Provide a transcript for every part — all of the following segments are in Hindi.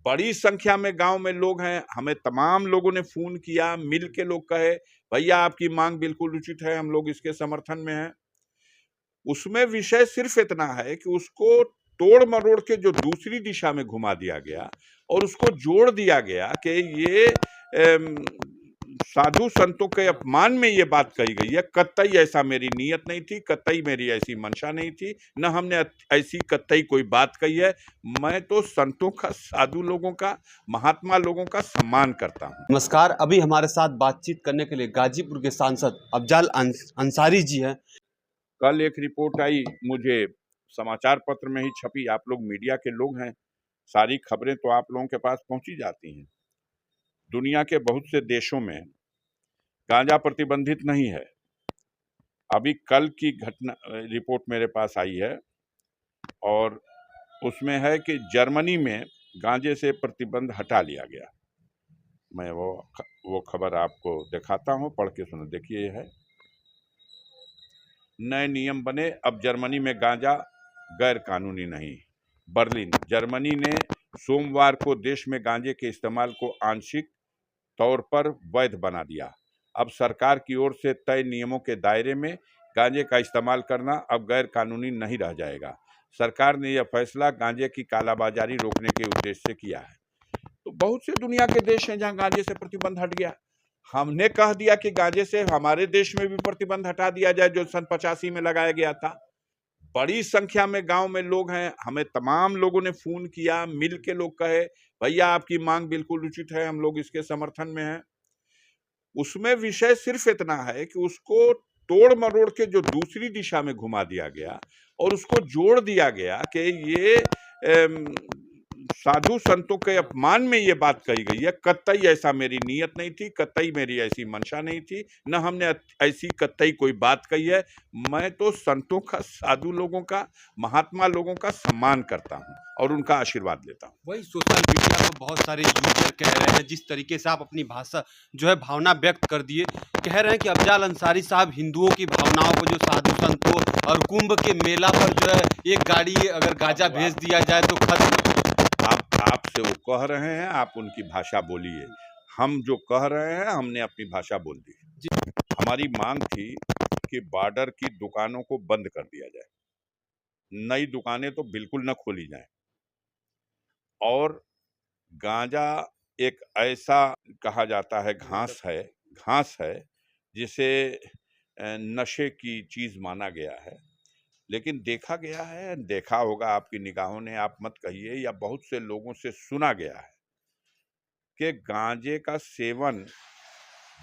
बड़ी संख्या में गांव में लोग हैं। हमें तमाम लोगों ने फोन किया, मिल के लोग कहे भैया आपकी मांग बिल्कुल उचित है, हम लोग इसके समर्थन में हैं। उसमें विषय सिर्फ इतना है कि उसको तोड़ मरोड़ के जो दूसरी दिशा में घुमा दिया गया और उसको जोड़ दिया गया कि ये साधु संतों के अपमान में ये बात कही गई है। कतई ऐसा मेरी नीयत नहीं थी, कतई मेरी ऐसी मंशा नहीं थी, न हमने ऐसी कतई कोई बात कही है। मैं तो संतों का, साधु लोगों का, महात्मा लोगों का सम्मान करता हूँ। नमस्कार, अभी हमारे साथ बातचीत करने के लिए गाजीपुर के सांसद अफजाल अंसारी जी हैं। कल एक रिपोर्ट आई, मुझे समाचार पत्र में ही छपी, आप लोग मीडिया के लोग हैं, सारी खबरें तो आप लोगों के पास पहुंची जाती हैं। दुनिया के बहुत से देशों में गांजा प्रतिबंधित नहीं है। अभी कल की घटना रिपोर्ट मेरे पास आई है और उसमें है कि जर्मनी में गांजे से प्रतिबंध हटा लिया गया। मैं वो खबर आपको दिखाता हूं, पढ़ के सुनो। देखिए, है नए नियम बने, अब जर्मनी में गांजा गैर कानूनी नहीं। बर्लिन, जर्मनी ने सोमवार को देश में गांजे के इस्तेमाल को आंशिक तौर पर वैध बना दिया। अब सरकार की ओर से तय नियमों के दायरे में गांजे का इस्तेमाल करना अब गैर कानूनी नहीं रह जाएगा। सरकार ने यह फैसला गांजे की कालाबाजारी रोकने के उद्देश्य से किया है। तो बहुत से दुनिया के देश हैं जहां गांजे से प्रतिबंध हट गया। हमने कह दिया कि गांजे से हमारे देश में भी प्रतिबंध हटा दिया जाए, जो सन 85 में लगाया गया था। बड़ी संख्या में गांव में लोग हैं। हमें तमाम लोगों ने फोन किया, मिल के लोग कहे भैया आपकी मांग बिल्कुल उचित है, हम लोग इसके समर्थन में हैं। उसमें विषय सिर्फ इतना है कि उसको तोड़ मरोड़ के जो दूसरी दिशा में घुमा दिया गया और उसको जोड़ दिया गया कि ये साधु संतों के अपमान में ये बात कही गई है। कतई ऐसा मेरी नीयत नहीं थी, कतई मेरी ऐसी मंशा नहीं थी, न हमने ऐसी कतई कोई बात कही है। मैं तो संतों का, साधु लोगों का, महात्मा लोगों का सम्मान करता हूं और उनका आशीर्वाद लेता हूं। वही सोशल मीडिया पर बहुत सारे यूजर कह रहे हैं, जिस तरीके से आप अपनी भाषा जो है भावना व्यक्त कर दिए, कह रहे हैं कि अफजाल अंसारी साहब हिंदुओं की भावनाओं को, जो साधु संतों और कुंभ के मेला पर जो है एक गाड़ी अगर गांजा भेज दिया जाए तो खत्म। आपसे वो कह रहे हैं, आप उनकी भाषा बोलिए। हम जो कह रहे हैं हमने अपनी भाषा बोल दी। हमारी मांग थी कि बॉर्डर की दुकानों को बंद कर दिया जाए, नई दुकानें तो बिल्कुल न खोली जाएं, और गांजा एक ऐसा कहा जाता है घास है जिसे नशे की चीज माना गया है। लेकिन देखा गया है, देखा होगा आपकी निगाहों ने, आप मत कहिए, या बहुत से लोगों से सुना गया है कि गांजे का सेवन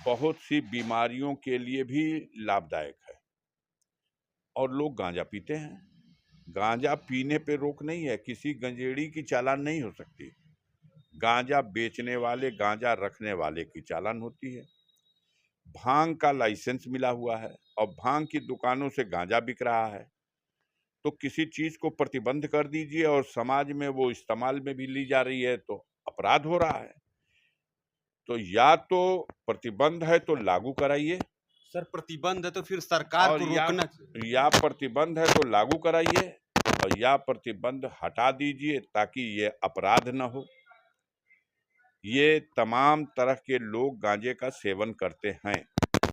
बहुत सी बीमारियों के लिए भी लाभदायक है और लोग गांजा पीते हैं। गांजा पीने पे रोक नहीं है, किसी गंजेड़ी की चालान नहीं हो सकती। गांजा बेचने वाले, गांजा रखने वाले की चालान होती है। भांग का लाइसेंस मिला हुआ है और भांग की दुकानों से गांजा बिक रहा है। तो किसी चीज को प्रतिबंध कर दीजिए और समाज में वो इस्तेमाल में भी ली जा रही है तो अपराध हो रहा है। तो या तो प्रतिबंध है तो लागू कराइए। सर, प्रतिबंध है तो फिर सरकार को रोकना, या प्रतिबंध है तो लागू कराइए और या प्रतिबंध हटा दीजिए ताकि ये अपराध न हो। ये तमाम तरह के लोग गांजे का सेवन करते हैं।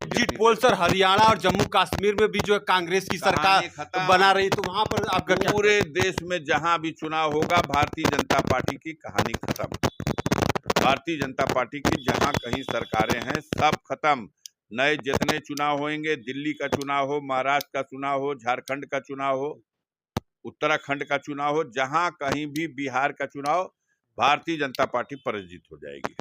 एग्जिट पोल सर हरियाणा और जम्मू कश्मीर में भी जो है कांग्रेस की सरकार बना रही, तो वहां पर आपका पूरे देश में जहां भी चुनाव होगा भारतीय जनता पार्टी की कहानी खत्म। भारतीय जनता पार्टी की जहां कहीं सरकारें हैं सब खत्म। नए जितने चुनाव होंगे, दिल्ली का चुनाव हो, महाराष्ट्र का चुनाव हो, झारखंड का चुनाव हो, उत्तराखंड का चुनाव हो, जहां कहीं भी बिहार का चुनाव, भारतीय जनता पार्टी पराजित हो जाएगी।